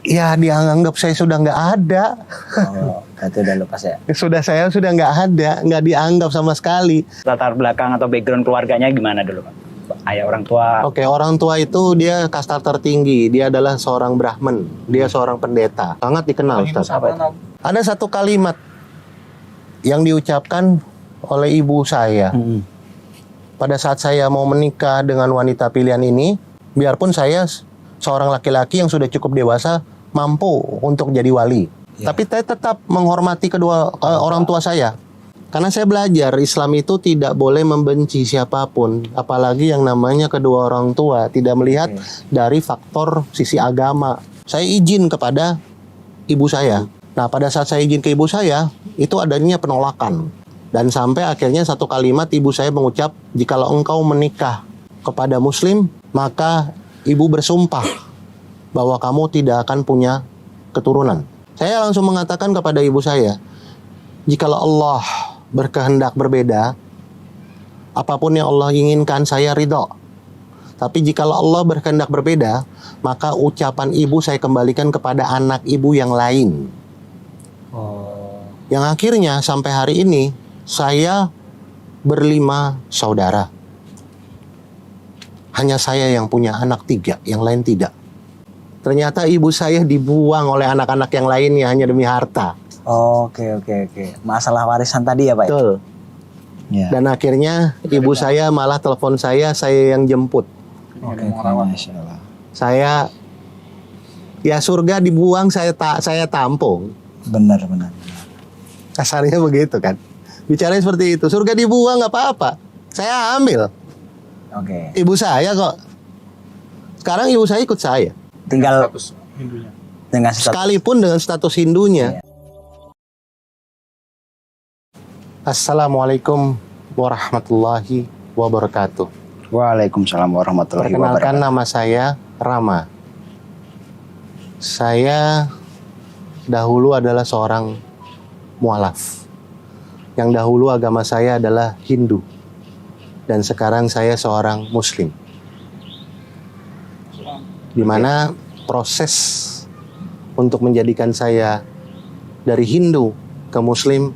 Ya dianggap saya sudah nggak ada. Oh, berarti udah lepas ya. Saya sudah nggak ada, nggak dianggap sama sekali. Latar belakang atau background keluarganya gimana dulu Pak? Ayah orang tua. Oke, orang tua itu dia kasta tertinggi. Dia adalah seorang Brahman. Dia seorang pendeta. Sangat dikenal, Ustaz. Ada satu kalimat yang diucapkan oleh ibu saya. Pada saat saya mau menikah dengan wanita pilihan ini, biarpun saya seorang laki-laki yang sudah cukup dewasa, mampu untuk jadi wali. Tapi saya tetap menghormati kedua orang tua saya. Karena saya belajar Islam itu tidak boleh membenci siapapun, apalagi yang namanya kedua orang tua, tidak melihat dari faktor sisi agama. Saya izin kepada ibu saya. Nah, pada saat saya izin ke ibu saya, itu adanya penolakan. Dan sampai akhirnya satu kalimat ibu saya mengucap, jikalau engkau menikah kepada muslim, maka ibu bersumpah bahwa kamu tidak akan punya keturunan. Saya langsung mengatakan kepada ibu saya, jikalau Allah berkehendak berbeda, apapun yang Allah inginkan saya ridho. Tapi jikalau Allah berkehendak berbeda, maka ucapan ibu saya kembalikan kepada anak ibu yang lain. Yang akhirnya sampai hari ini saya berlima saudara. Hanya saya yang punya anak 3, yang lain tidak. Ternyata ibu saya dibuang oleh anak-anak yang lainnya hanya demi harta. Oke. Masalah warisan tadi ya Pak? Betul. Ya. Dan akhirnya ibu saya malah telepon saya yang jemput. Oke, Masya Allah. Saya, ya surga dibuang, saya tampung. Benar. Kasarnya begitu kan. Bicaranya seperti itu. Surga dibuang nggak apa-apa. Saya ambil. Oke. Ibu saya kok. Sekarang ibu saya ikut saya. Tinggal Status Hindunya. dengan status. Sekalipun dengan status Hindunya. Iya. Assalamualaikum warahmatullahi wabarakatuh. Waalaikumsalam warahmatullahi Perkenalkan, wabarakatuh. nama saya Rama. Saya dahulu adalah seorang mualaf. Yang dahulu agama saya adalah Hindu. Dan sekarang saya seorang Muslim. Di mana proses untuk menjadikan saya dari Hindu ke Muslim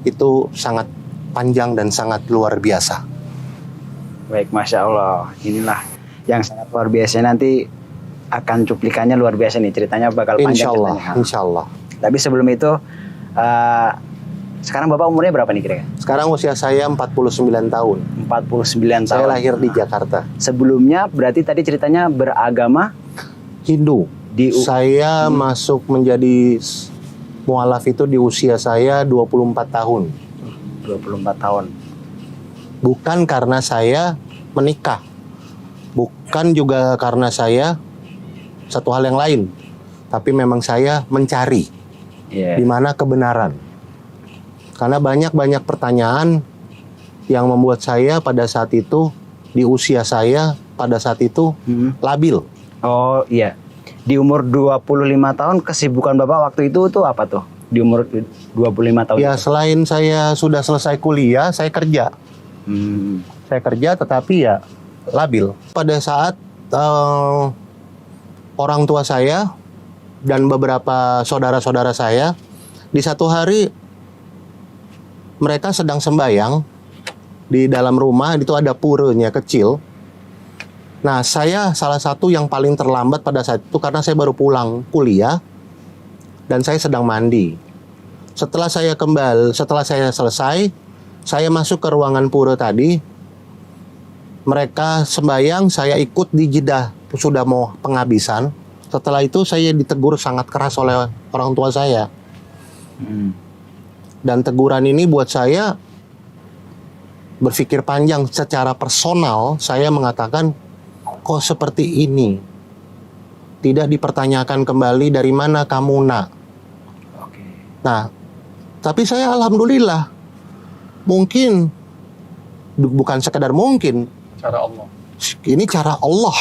itu sangat panjang dan sangat luar biasa. Baik, Masya Allah. Inilah yang sangat luar biasa. Nanti akan cuplikannya luar biasa nih. Ceritanya bakal panjang. Insya Allah. Tapi sebelum itu, sekarang Bapak umurnya berapa nih kira-kira? Sekarang usia saya 49 tahun. 49 tahun. Saya lahir di Jakarta. Sebelumnya berarti tadi ceritanya beragama Hindu. Saya masuk menjadi mualaf itu di usia saya 24 tahun. 24 tahun. Bukan karena saya menikah. Bukan juga karena saya satu hal yang lain. Tapi memang saya mencari di mana kebenaran. Karena banyak pertanyaan yang membuat saya pada saat itu, di usia saya pada saat itu labil. Oh iya. Di umur 25 tahun kesibukan Bapak waktu itu tuh apa tuh? Di umur 25 tahun. Ya selain saya sudah selesai kuliah, saya kerja. Saya kerja tetapi ya labil. Pada saat orang tua saya dan beberapa saudara-saudara saya di satu hari mereka sedang sembahyang di dalam rumah, itu ada puranya kecil. Nah, saya salah satu yang paling terlambat pada saat itu karena saya baru pulang kuliah dan saya sedang mandi. Setelah saya selesai, saya masuk ke ruangan pura tadi. Mereka sembahyang, saya ikut di jeda, sudah mau penghabisan. Setelah itu saya ditegur sangat keras oleh orang tua saya. Dan teguran ini buat saya berpikir panjang. Secara personal, saya mengatakan, kok seperti ini? Tidak dipertanyakan kembali dari mana kamu nak. Nah, tapi saya alhamdulillah, mungkin, bukan sekedar mungkin, Cara Allah. ini cara Allah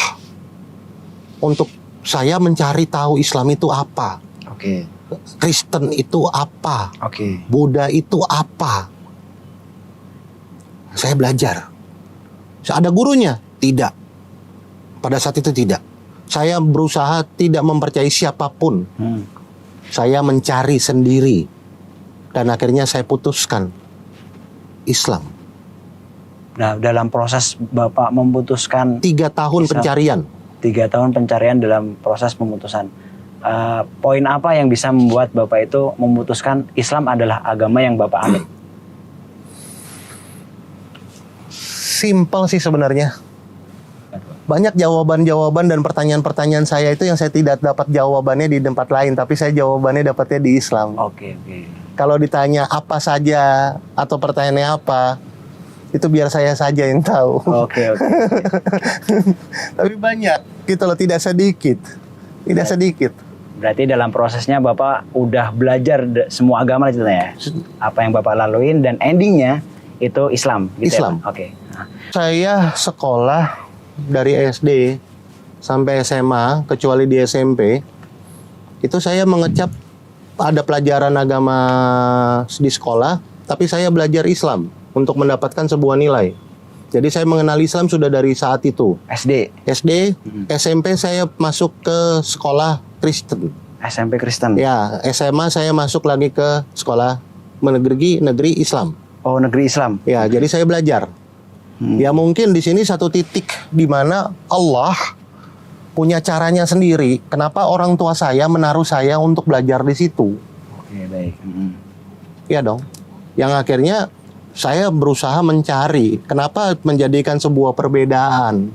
untuk saya mencari tahu Islam itu apa, Kristen itu apa, Buddha itu apa. Saya belajar. Ada gurunya? Tidak. Pada saat itu tidak. Saya berusaha tidak mempercayai siapapun. Saya mencari sendiri. Dan akhirnya saya putuskan Islam. Nah, dalam proses Bapak memutuskan 3 tahun Islam. pencarian. 3 tahun pencarian dalam proses pemutusan. Poin apa yang bisa membuat Bapak itu memutuskan Islam adalah agama yang Bapak anut? Simpel sih sebenarnya. Banyak jawaban-jawaban dan pertanyaan-pertanyaan saya itu yang saya tidak dapat jawabannya di tempat lain, tapi saya jawabannya dapatnya di Islam. Oke. Kalau ditanya apa saja atau pertanyaannya apa, itu biar saya saja yang tahu. Oke. Tapi banyak, gitu loh, tidak sedikit. Tidak sedikit. Berarti dalam prosesnya Bapak udah belajar semua agama gitu ya? Apa yang Bapak laluin dan endingnya itu Islam gitu Islam. ya? Oke. Saya sekolah dari SD sampai SMA, kecuali di SMP, itu saya mengecap ada pelajaran agama di sekolah, tapi saya belajar Islam untuk mendapatkan sebuah nilai. Jadi saya mengenal Islam sudah dari saat itu. SD, SMP saya masuk ke sekolah Kristen. SMP Kristen. Ya, SMA saya masuk lagi ke sekolah negeri Islam. Oh, negeri Islam. Ya, jadi saya belajar. Ya mungkin di sini satu titik di mana Allah punya caranya sendiri. Kenapa orang tua saya menaruh saya untuk belajar di situ? Oke, baik. Ya dong. Yang akhirnya saya berusaha mencari kenapa menjadikan sebuah perbedaan.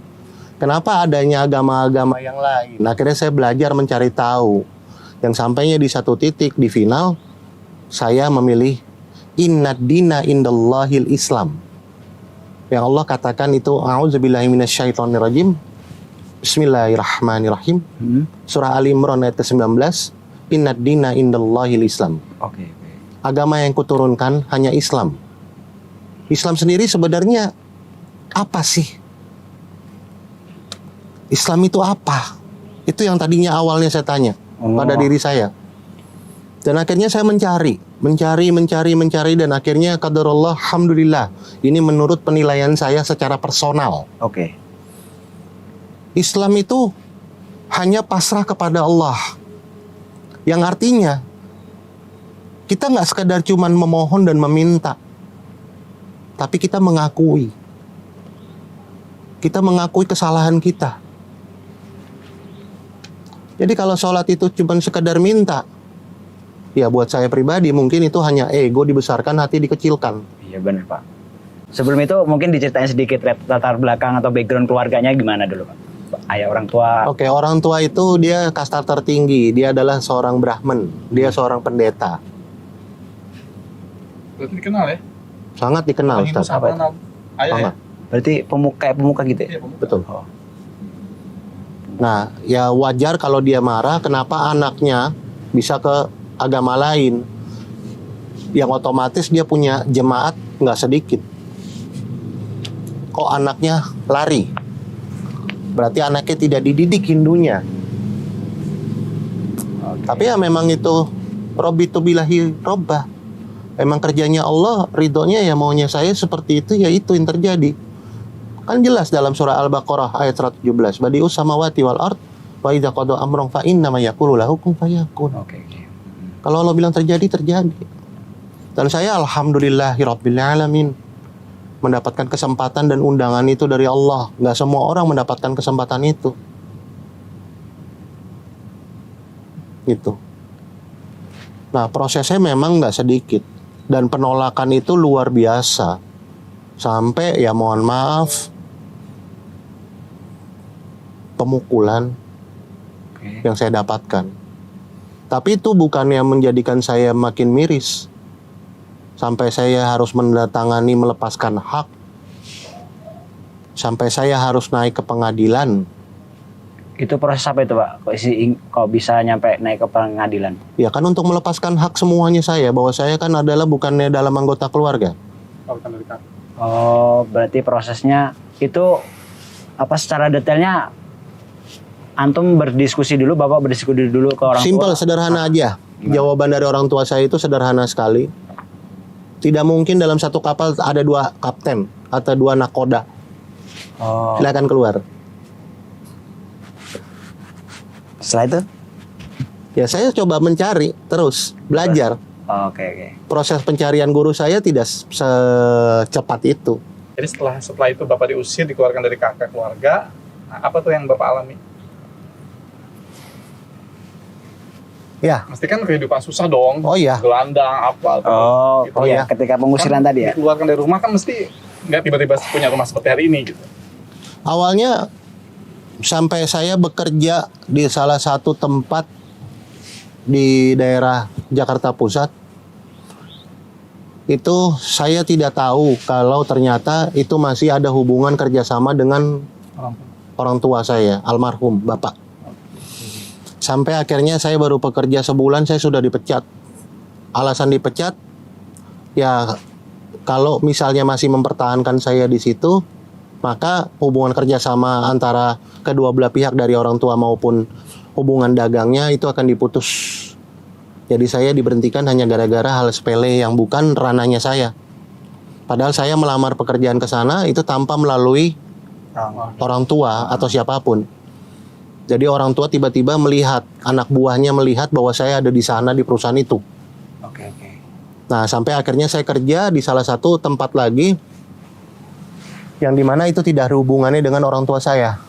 Kenapa adanya agama-agama yang lain. Akhirnya saya belajar mencari tahu. Yang sampainya di satu titik di final, saya memilih innad dina indallahil Islam. Yang Allah katakan itu a'udzubillahi minasyaitonirrajim. Bismillahirrahmanirrahim. Surah Ali Imran ayat ke-19. Innad dina indallahil Islam. Oke. Agama yang kuturunkan hanya Islam. Islam sendiri sebenarnya apa sih? Islam itu apa? Itu yang tadinya awalnya saya tanya pada diri saya. Dan akhirnya saya mencari dan akhirnya qadarullah, alhamdulillah, ini menurut penilaian saya secara personal. Oke. Islam itu hanya pasrah kepada Allah. Yang artinya kita nggak sekadar cuman memohon dan meminta, tapi kita mengakui kesalahan kita. Jadi kalau sholat itu cuman sekadar minta, ya buat saya pribadi mungkin itu hanya ego dibesarkan, hati dikecilkan. Iya benar Pak. Sebelum itu mungkin diceritain sedikit latar belakang atau background keluarganya gimana dulu Pak? Ayah, orang tua. Oke, orang tua itu dia kasta tertinggi. Dia adalah seorang Brahman. Dia seorang pendeta. Berarti dikenal ya? Sangat dikenal, Ustaz. Apa itu? Ayah ya? Berarti pemuka gitu ya? Iya, pemuka. Betul. Oh. Nah, ya wajar kalau dia marah. Kenapa anaknya bisa ke agama lain? Yang otomatis dia punya jemaat nggak sedikit. Kok anaknya lari? Berarti anaknya tidak dididik Hindunya. Tapi ya memang itu Rabbitu bilahi robbah. Emang kerjanya Allah, ridhonya ya maunya saya seperti itu, ya itu yang terjadi. Kan jelas dalam surah Al-Baqarah ayat 117. Badi'us samawati wal ard wa idza qada amran fa innama yaqulu lahu kun fayakun. Oke. Kalau Allah bilang terjadi, terjadi. Dan saya alhamdulillahirabbil alamin mendapatkan kesempatan dan undangan itu dari Allah. Nggak semua orang mendapatkan kesempatan itu. Gitu. Nah, prosesnya memang nggak sedikit. Dan penolakan itu luar biasa. Sampai ya mohon maaf, pemukulan yang saya dapatkan. Tapi itu bukannya menjadikan saya makin miris. Sampai saya harus mendatangani melepaskan hak. Sampai saya harus naik ke pengadilan. Itu proses apa itu Pak? Kok bisa nyampe naik ke pengadilan? Ya kan untuk melepaskan hak semuanya saya. Bahwa saya kan adalah bukannya dalam anggota keluarga. Oh, berarti prosesnya itu apa secara detailnya? Antum berdiskusi dulu, Bapak berdiskusi dulu ke orang tua? Simpel, sederhana aja. Jawaban dari orang tua saya itu sederhana sekali. Tidak mungkin dalam satu kapal ada 2 kapten atau 2 nakoda. Oh. Silakan keluar. Setelah itu? Ya saya coba mencari terus, belajar. Oh, oke. Proses pencarian guru saya tidak secepat itu. Jadi setelah itu Bapak diusir, dikeluarkan dari kakak keluarga. Nah, apa tuh yang Bapak alami? Ya. Mesti kan kehidupan susah dong. Oh iya. Gelandang, apa. Oh, gitu. iya. Ketika pengusiran Kan tadi ya? dikeluarkan dari rumah kan mesti nggak tiba-tiba punya rumah seperti hari ini gitu. Awalnya sampai saya bekerja di salah satu tempat di daerah Jakarta Pusat, itu saya tidak tahu kalau ternyata itu masih ada hubungan kerjasama dengan orang tua saya, almarhum Bapak. Sampai akhirnya saya baru bekerja sebulan, saya sudah dipecat. Alasan dipecat, ya kalau misalnya masih mempertahankan saya di situ, maka hubungan kerjasama antara kedua belah pihak dari orang tua maupun hubungan dagangnya itu akan diputus. Jadi saya diberhentikan hanya gara-gara hal sepele yang bukan ranahnya saya. Padahal saya melamar pekerjaan ke sana itu tanpa melalui orang tua atau siapapun. Jadi orang tua tiba-tiba melihat, anak buahnya melihat bahwa saya ada di sana di perusahaan itu. Oke. Nah, sampai akhirnya saya kerja di salah satu tempat lagi yang dimana itu tidak ada hubungannya dengan orang tua saya.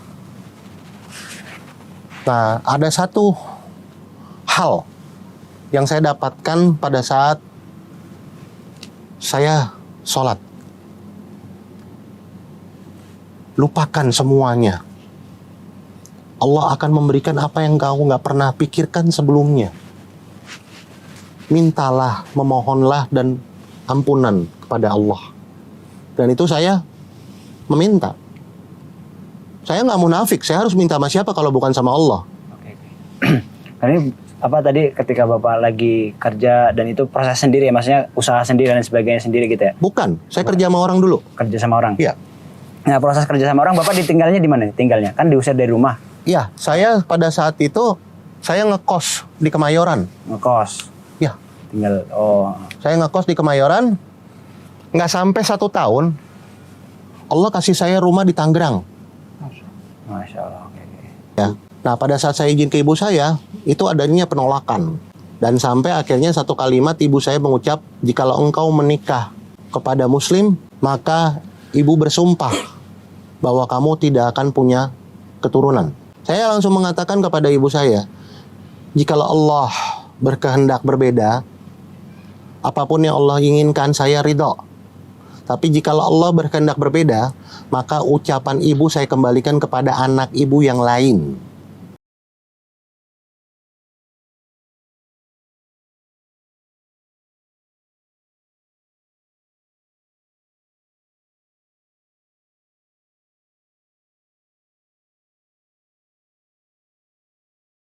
Nah, ada satu hal yang saya dapatkan pada saat saya sholat. Lupakan semuanya. Allah akan memberikan apa yang kau nggak pernah pikirkan sebelumnya. Mintalah, memohonlah dan ampunan kepada Allah. Dan itu saya meminta. Saya nggak munafik, saya harus minta sama siapa kalau bukan sama Allah. Oke. Ini apa tadi ketika Bapak lagi kerja dan itu proses sendiri ya, maksudnya usaha sendiri dan sebagainya sendiri gitu ya? Bukan, saya kerja sama orang dulu. Kerja sama orang? Iya. Nah, proses kerja sama orang Bapak ditinggalnya di mana? Tinggalnya kan diusir dari rumah. Iya, saya pada saat itu saya ngekos di Kemayoran. Ngekos. Ya, Tinggal saya ngekos di Kemayoran. Nggak sampai 1 tahun, Allah kasih saya rumah di Tangerang. Masya Allah. Oke. Ya. Nah, pada saat saya izin ke ibu saya, itu adanya penolakan. Dan sampai akhirnya satu kalimat ibu saya mengucap, jikalau engkau menikah kepada muslim, maka ibu bersumpah bahwa kamu tidak akan punya keturunan. Saya langsung mengatakan kepada ibu saya, jikalau Allah berkehendak berbeda, apapun yang Allah inginkan saya ridho. Tapi jikalau Allah berkehendak berbeda, maka ucapan ibu saya kembalikan kepada anak ibu yang lain.